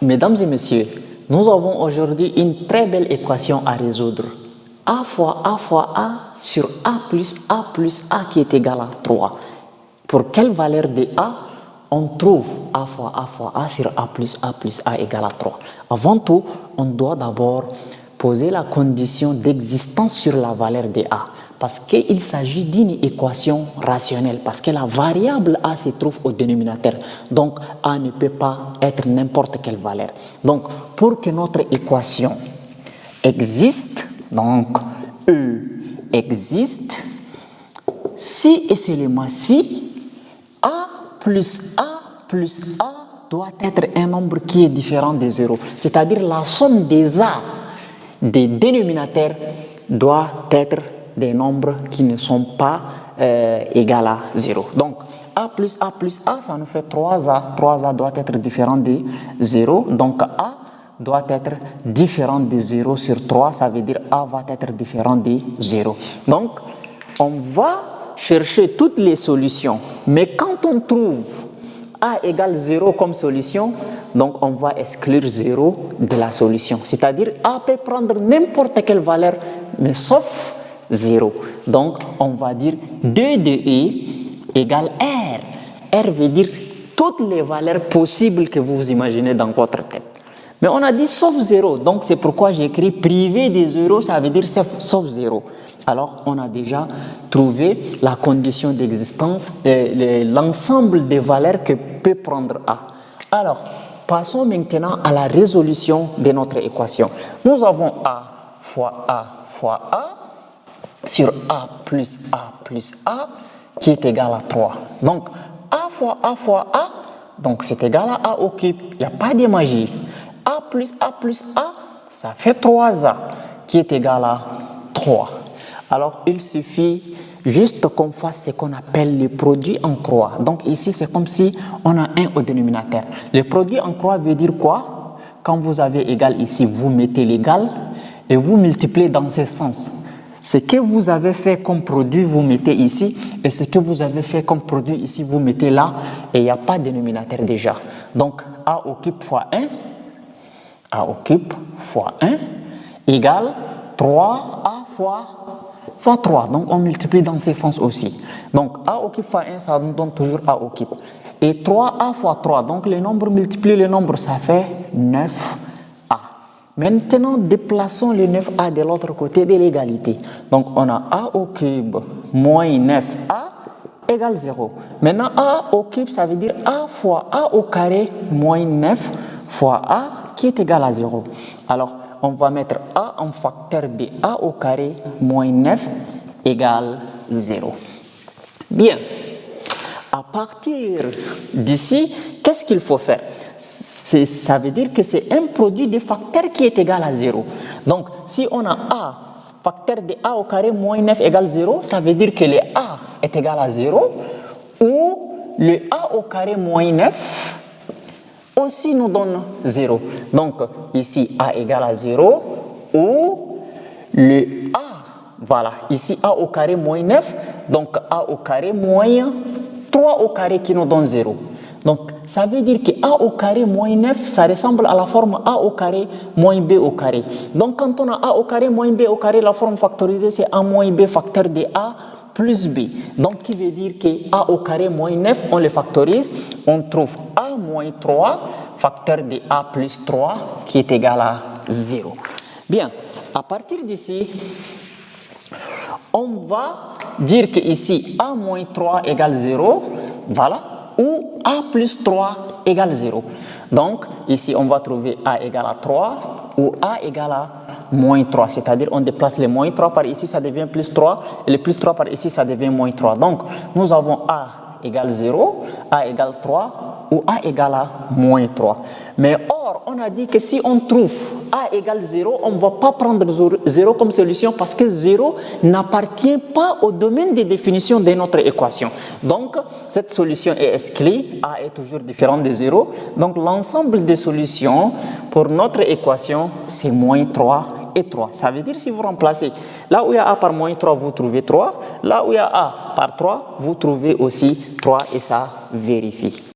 Mesdames et messieurs, nous avons aujourd'hui une très belle équation à résoudre. A fois A sur A plus A qui est égal à 3. Pour quelle valeur de A on trouve A fois A sur A plus A égale à 3. Avant tout, on doit d'abord poser la condition d'existence sur la valeur de A. Parce qu'il s'agit d'une équation rationnelle, parce que la variable A se trouve au dénominateur. Donc, A ne peut pas être n'importe quelle valeur. Donc, pour que notre équation existe, donc E existe, si et seulement si A plus A doit être un nombre qui est différent de 0. C'est-à-dire la somme des A des dénominateurs doit être des nombres qui ne sont pas égaux à 0. Donc, A plus A, ça nous fait 3A. 3A doit être différent de 0. Donc, A doit être différent de 0 sur 3. Ça veut dire A va être différent de 0. Donc, on va chercher toutes les solutions. Mais quand on trouve A égale 0 comme solution, donc on va exclure 0 de la solution. C'est-à-dire A peut prendre n'importe quelle valeur, mais sauf 0. Donc, on va dire 2 de E égale R. R veut dire toutes les valeurs possibles que vous imaginez dans votre tête. Mais on a dit sauf 0. Donc, c'est pourquoi j'écris privé de 0, ça veut dire sauf 0. Alors, on a déjà trouvé la condition d'existence, l'ensemble des valeurs que peut prendre A. Alors, passons maintenant à la résolution de notre équation. Nous avons A fois A sur A plus A qui est égal à 3. Donc, A fois A, donc c'est égal à A au cube. Il n'y a pas de magie. A plus A, ça fait 3A qui est égal à 3. Alors, il suffit juste qu'on fasse ce qu'on appelle le produit en croix. Donc, ici, c'est comme si on a 1 au dénominateur. Le produit en croix veut dire quoi? Quand vous avez égal ici, vous mettez l'égal et vous multipliez dans ce sens. Ce que vous avez fait comme produit, vous mettez ici, et ce que vous avez fait comme produit ici, vous mettez là, et il n'y a pas de dénominateur déjà. Donc, A au cube fois 1, A au cube fois 1, égale 3A fois 3. Donc, on multiplie dans ce sens aussi. Donc, A au cube fois 1, ça nous donne toujours A au cube. Et 3A fois 3, donc les nombres multiplient les nombres, ça fait 9A. Maintenant, déplaçons le 9A de l'autre côté de l'égalité. Donc, on a A au cube moins 9A égale 0. Maintenant, A au cube, ça veut dire A fois A au carré moins 9 fois A qui est égal à 0. Alors, on va mettre A en facteur de A au carré moins 9 égale 0. Bien. À partir d'ici, qu'est-ce qu'il faut faire? Ça veut dire que c'est un produit de facteur qui est égal à 0. Donc, si on a A, facteur de A au carré moins 9 égale 0, ça veut dire que le A est égal à 0, ou le A au carré moins 9 aussi nous donne 0. Donc, ici, A égale à 0, ou le A, voilà, ici, A au carré moins 9, donc A au carré moins 3 au carré qui nous donne 0. Donc, ça veut dire que A au carré moins 9, ça ressemble à la forme A au carré moins B au carré. Donc, quand on a A au carré moins B au carré, la forme factorisée, c'est A moins B facteur de A plus B. Donc, qui veut dire que A au carré moins 9, on le factorise, on trouve A moins 3, facteur de A plus 3, qui est égal à 0. Bien, à partir d'ici, on va dire que ici, A moins 3 égale 0, voilà, ou A plus 3 égale 0. Donc, ici, on va trouver A égale à 3 ou A égale à moins 3. C'est-à-dire, on déplace les moins 3 par ici, ça devient plus 3. Et le plus 3 par ici, ça devient moins 3. Donc, nous avons A égale 0, A égale 3 ou A égale à moins 3. Mais or, on a dit que si on trouve A égale 0, on ne va pas prendre 0 comme solution parce que 0 n'appartient pas au domaine de définition de notre équation. Donc, cette solution est exclue, A est toujours différent de 0. Donc, l'ensemble des solutions pour notre équation, c'est moins 3 et 3. Ça veut dire si vous remplacez, là où il y a A par moins 3, vous trouvez 3. Là où il y a A par 3, vous trouvez aussi 3 et ça vérifie.